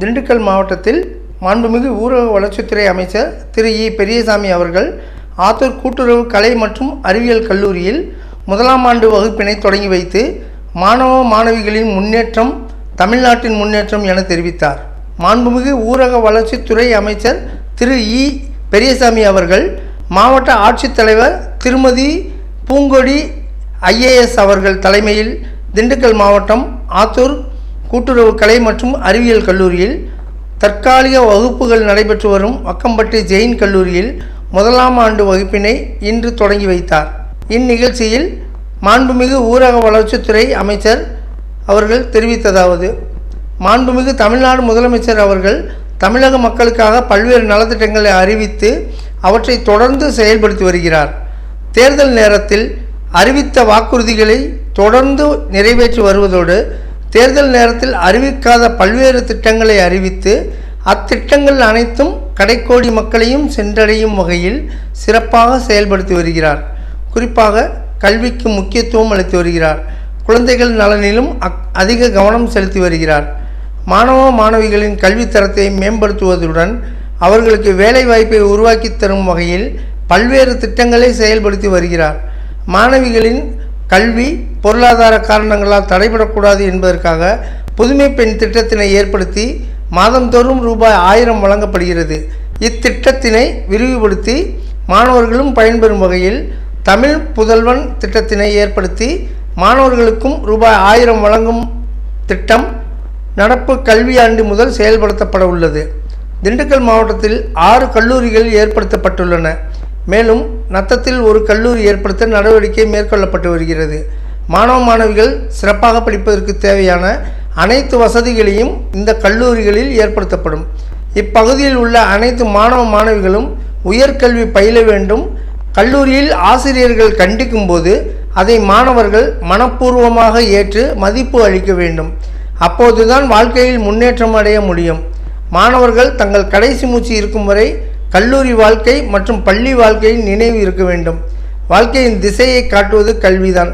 திண்டுக்கல் மாவட்டத்தில் மாண்புமிகு ஊரக வளர்ச்சித்துறை அமைச்சர் திரு இ பெரியசாமி அவர்கள் ஆத்தூர் கூட்டுறவு கலை மற்றும் அறிவியல் கல்லூரியில் முதலாம் ஆண்டு வகுப்பினை தொடங்கி வைத்து மாணவ மாணவிகளின் முன்னேற்றம் தமிழ்நாட்டின் முன்னேற்றம் என தெரிவித்தார். மாண்புமிகு ஊரக வளர்ச்சித்துறை அமைச்சர் திரு இ பெரியசாமி அவர்கள் மாவட்ட ஆட்சித்தலைவர் திருமதி பூங்கொடி IAS அவர்கள் தலைமையில் திண்டுக்கல் மாவட்டம் ஆத்தூர் கூட்டுறவு கலை மற்றும் அறிவியல் கல்லூரியில் தற்காலிக வகுப்புகள் நடைபெற்று வரும் வக்கம்பட்டி ஜெயின் கல்லூரியில் முதலாம் ஆண்டு வகுப்பினை இன்று தொடங்கி வைத்தார். இந்நிகழ்ச்சியில் மாண்புமிகு ஊரக வளர்ச்சித்துறை அமைச்சர் அவர்கள் தெரிவித்ததாவது: மாண்புமிகு தமிழ்நாடு முதலமைச்சர் அவர்கள் தமிழக மக்களுக்காக பல்வேறு நலத்திட்டங்களை அறிவித்து அவற்றை தொடர்ந்து செயல்படுத்தி வருகிறார். தேர்தல் நேரத்தில் அறிவித்த வாக்குறுதிகளை தொடர்ந்து நிறைவேற்றி வருவதோடு தேர்தல் நேரத்தில் அறிவிக்காத பல்வேறு திட்டங்களை அறிவித்து அத்திட்டங்கள் அனைத்தும் கடைக்கோடி மக்களையும் சென்றடையும் வகையில் சிறப்பாக செயல்படுத்தி வருகிறார். குறிப்பாக கல்விக்கு முக்கியத்துவம் அளித்து வருகிறார். குழந்தைகள் நலனிலும் அதிக கவனம் செலுத்தி வருகிறார். மாணவ மாணவிகளின் கல்வித்தரத்தை மேம்படுத்துவதுடன் அவர்களுக்கு வேலைவாய்ப்பை உருவாக்கி தரும் வகையில் பல்வேறு திட்டங்களை செயல்படுத்தி வருகிறார். மாணவிகளின் கல்வி பொருளாதார காரணங்களால் தடைபடக்கூடாது என்பதற்காக புதுமை பெண் திட்டத்தினை ஏற்படுத்தி மாதந்தோறும் ரூபாய் 1000 வழங்கப்படுகிறது. இத்திட்டத்தினை விரிவுபடுத்தி மாணவர்களும் பயன்பெறும் வகையில் தமிழ் புதல்வன் திட்டத்தினை ஏற்படுத்தி மாணவர்களுக்கும் ரூபாய் 1000 வழங்கும் திட்டம் நடப்பு கல்வியாண்டு முதல் செயல்படுத்தப்பட உள்ளது. திண்டுக்கல் மாவட்டத்தில் 6 கல்லூரிகள் ஏற்படுத்தப்பட்டுள்ளன. மேலும் நத்தத்தில் ஒரு கல்லூரி ஏற்படுத்த நடவடிக்கை மேற்கொள்ளப்பட்டு வருகிறது. மாணவ மாணவிகள் சிறப்பாக படிப்பதற்கு தேவையான அனைத்து வசதிகளையும் இந்த கல்லூரிகளில் ஏற்படுத்தப்படும். இப்பகுதியில் உள்ள அனைத்து மாணவ மாணவிகளும் உயர்கல்வி பயில வேண்டும். கல்லூரியில் ஆசிரியர்கள் கண்டிக்கும் போது அதை மாணவர்கள் மனப்பூர்வமாக ஏற்று மதிப்பு அளிக்க வேண்டும். அப்போதுதான் வாழ்க்கையில் முன்னேற்றம் அடைய முடியும். மாணவர்கள் தங்கள் கடைசி மூச்சு இருக்கும் வரை கல்லூரி வாழ்க்கை மற்றும் பள்ளி வாழ்க்கையின் நினைவு இருக்க வேண்டும். வாழ்க்கையின் திசையை காட்டுவது கல்விதான்.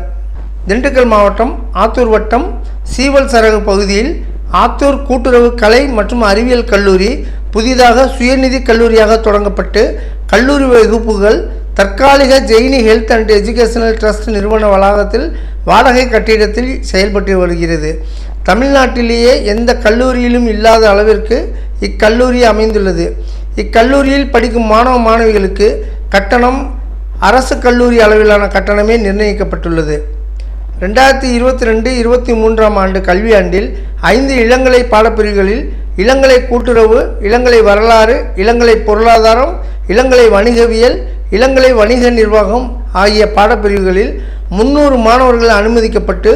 திண்டுக்கல் மாவட்டம் ஆத்தூர் வட்டம் சீவல் சரகு பகுதியில் ஆத்தூர் கூட்டுறவு கலை மற்றும் அறிவியல் கல்லூரி புதிதாக சுயநிதி கல்லூரியாக தொடங்கப்பட்டு கல்லூரி வகுப்புகள் தற்காலிக ஜெயினி ஹெல்த் அண்ட் எஜுகேஷனல் ட்ரஸ்ட் நிறுவன வளாகத்தில் வாடகை கட்டிடத்தில் செயல்பட்டு வருகிறது. தமிழ்நாட்டிலேயே எந்த கல்லூரியிலும் இல்லாத அளவிற்கு இக்கல்லூரி அமைந்துள்ளது. இக்கல்லூரியில் படிக்கும் மாணவ மாணவிகளுக்கு கட்டணம் அரசு கல்லூரி அளவிலான கட்டணமே நிர்ணயிக்கப்பட்டுள்ளது. 2022-23 ஆண்டு கல்வியாண்டில் 5 இளங்கலை பாடப்பிரிவுகளில் இளங்கலை கூட்டுறவு, இளங்கலை வரலாறு, இளங்கலை பொருளாதாரம், இளங்கலை வணிகவியல், இளங்கலை வணிக நிர்வாகம் ஆகிய பாடப்பிரிவுகளில் 300 மாணவர்கள் அனுமதிக்கப்பட்டு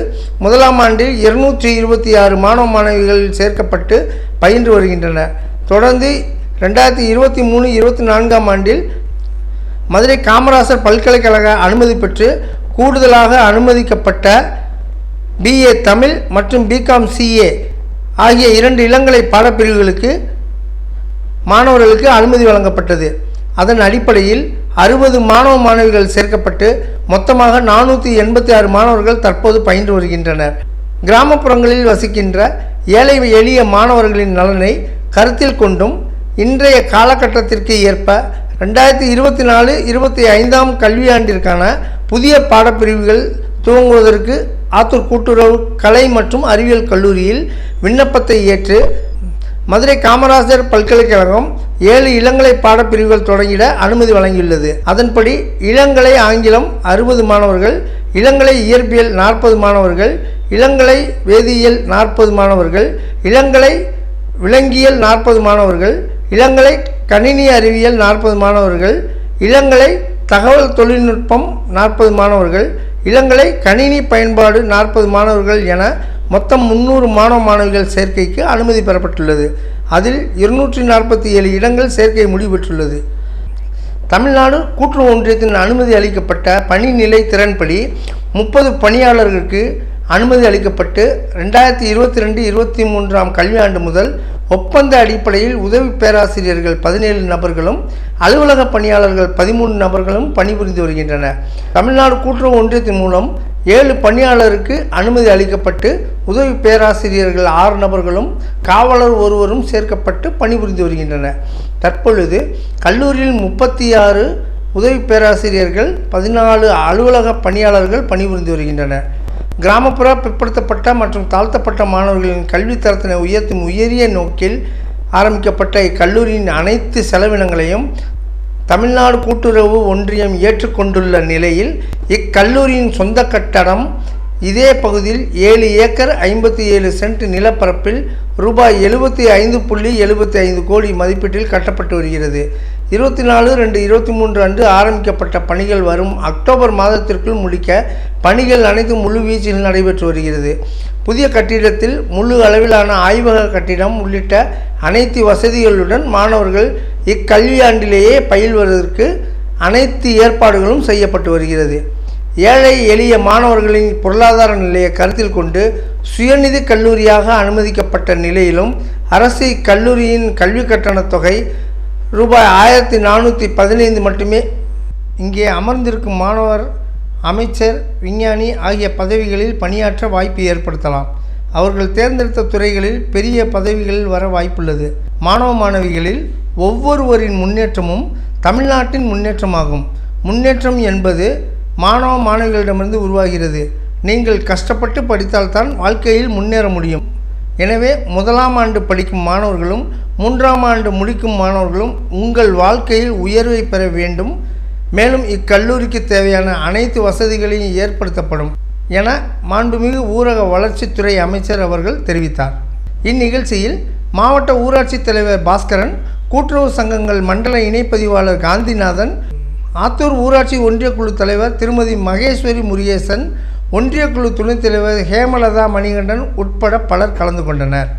முதலாம் ஆண்டில் 226 மாணவ மாணவிகள் சேர்க்கப்பட்டு பயின்று வருகின்றனர். தொடர்ந்து 2023-24 ஆண்டில் மதுரை காமராசர் பல்கலைக்கழக அனுமதி பெற்று கூடுதலாக அனுமதிக்கப்பட்ட BA தமிழ் மற்றும் BCom CA ஆகிய 2 இளங்கலை பாடப்பிரிவுகளுக்கு மாணவர்களுக்கு அனுமதி வழங்கப்பட்டது. அதன் அடிப்படையில் 60 மாணவ மாணவிகள் சேர்க்கப்பட்டு மொத்தமாக 486 மாணவர்கள் தற்போது பயின்று வருகின்றனர். கிராமப்புறங்களில் வசிக்கின்ற ஏழை எளிய மாணவர்களின் நலனை கருத்தில் கொண்டும் இன்றைய காலகட்டத்திற்கு ஏற்ப 2024-25 கல்வியாண்டிற்கான புதிய பாடப்பிரிவுகள் துவங்குவதற்கு ஆத்தூர் கூட்டுறவு கலை மற்றும் அறிவியல் கல்லூரியில் விண்ணப்பத்தை ஏற்று மதுரை காமராசர் பல்கலைக்கழகம் 7 இளங்கலை பாடப்பிரிவுகள் தொடங்கிட அனுமதி வழங்கியுள்ளது. அதன்படி இளங்கலை ஆங்கிலம் 60 மாணவர்கள், இளங்கலை இயற்பியல் 40 மாணவர்கள், இளங்கலை வேதியியல் 40 மாணவர்கள், இளங்கலை விலங்கியல் 40 மாணவர்கள், இளங்கலை கணினி அறிவியல் 40 மாணவர்கள், இளங்கலை தகவல் தொழில்நுட்பம் 40 மாணவர்கள், இளங்கலை கணினி பயன்பாடு 40 மாணவர்கள் என மொத்தம் 300 மாணவ மாணவிகள் சேர்க்கைக்கு அனுமதி பெறப்பட்டுள்ளது. அதில் 247 இடங்கள் சேர்க்கை முடிவுபெற்றுள்ளது. தமிழ்நாடு கூட்டுறவு ஒன்றியத்தின் அனுமதி அளிக்கப்பட்ட பணிநிலை திறன்படி 30 பணியாளர்களுக்கு அனுமதி அளிக்கப்பட்டு 2022-23 கல்வியாண்டு முதல் ஒப்பந்த அடிப்படையில் உதவி பேராசிரியர்கள் 17 நபர்களும் அலுவலக பணியாளர்கள் 13 நபர்களும் பணிபுரிந்து வருகின்றனர். தமிழ்நாடு கூட்டுறவு ஒன்றியத்தின் மூலம் 7 பணியாளருக்கு அனுமதி அளிக்கப்பட்டு உதவி பேராசிரியர்கள் 6 நபர்களும் காவலர் ஒருவரும் சேர்க்கப்பட்டு பணிபுரிந்து வருகின்றனர். தற்பொழுது கல்லூரியில் 36 உதவி பேராசிரியர்கள் 14 அலுவலக பணியாளர்கள் பணிபுரிந்து வருகின்றனர். கிராமப்புற பிற்படுத்தப்பட்ட மற்றும் தாழ்த்தப்பட்ட மாணவர்களின் கல்வித்தரத்தினை உயர்த்தும் உயரிய நோக்கில் ஆரம்பிக்கப்பட்ட இக்கல்லூரியின் அனைத்து செலவினங்களையும் தமிழ்நாடு கூட்டுறவு ஒன்றியம் ஏற்றுக்கொண்டுள்ள நிலையில் இக்கல்லூரியின் சொந்த கட்டடம் இதே பகுதியில் 7 ஏக்கர் 57 சென்ட் நிலப்பரப்பில் ரூபாய் 75.75 கோடி மதிப்பீட்டில் கட்டப்பட்டு வருகிறது. 24/2/23 அன்று ஆரம்பிக்கப்பட்ட பணிகள் வரும் அக்டோபர் மாதத்திற்குள் முடிக்க பணிகள் அனைத்தும் முழு வீச்சில் நடைபெற்று வருகிறது. புதிய கட்டிடத்தில் முழு அளவிலான ஆய்வக கட்டிடம் உள்ளிட்ட அனைத்து வசதிகளுடன் மாணவர்கள் இக்கல்வியாண்டிலேயே பயில்வதற்கு அனைத்து ஏற்பாடுகளும் செய்யப்பட்டு வருகிறது. ஏழை எளிய மாணவர்களின் பொருளாதார நிலையை கருத்தில் கொண்டு சுயநிதி கல்லூரியாக அனுமதிக்கப்பட்ட நிலையிலும் அரசு இக்கல்லூரியின் கல்வி கட்டணத் தொகை ரூபாய் 1415 மட்டுமே. இங்கே அமர்ந்திருக்கும் மாணவர், அமைச்சர், விஞ்ஞானி ஆகிய பதவிகளில் பணியாற்ற வாய்ப்பு ஏற்படுத்தலாம். அவர்கள் தேர்ந்தெடுத்த துறைகளில் பெரிய பதவிகளில் வர வாய்ப்புள்ளது. மாணவ மாணவிகளில் ஒவ்வொருவரின் முன்னேற்றமும் தமிழ்நாட்டின் முன்னேற்றமாகும். முன்னேற்றம் என்பது மாணவ மாணவிகளிடமிருந்து உருவாகிறது. நீங்கள் கஷ்டப்பட்டு படித்தால்தான் வாழ்க்கையில் முன்னேற முடியும். எனவே 1ஆம் ஆண்டு படிக்கும் மாணவர்களும் 3ஆம் ஆண்டு முடிக்கும் மாணவர்களும் உங்கள் வாழ்க்கையில் உயர்வை பெற வேண்டும். மேலும் இக்கல்லூரிக்கு தேவையான அனைத்து வசதிகளையும் ஏற்படுத்தப்படும் என மாண்புமிகு ஊரக வளர்ச்சித்துறை அமைச்சர் அவர்கள் தெரிவித்தார். இந்நிகழ்ச்சியில் மாவட்ட ஊராட்சி தலைவர் பாஸ்கரன், கூட்டுறவு சங்கங்கள் மண்டல இணைப்பதிவாளர் காந்திநாதன், ஆத்தூர் ஊராட்சி ஒன்றிய குழு தலைவர் திருமதி மகேஸ்வரி முருகேசன், ஒன்றிய குழு துணைத் தலைவர் ஹேமலதா மணிகண்டன் உட்பட பலர் கலந்து கொண்டனர்.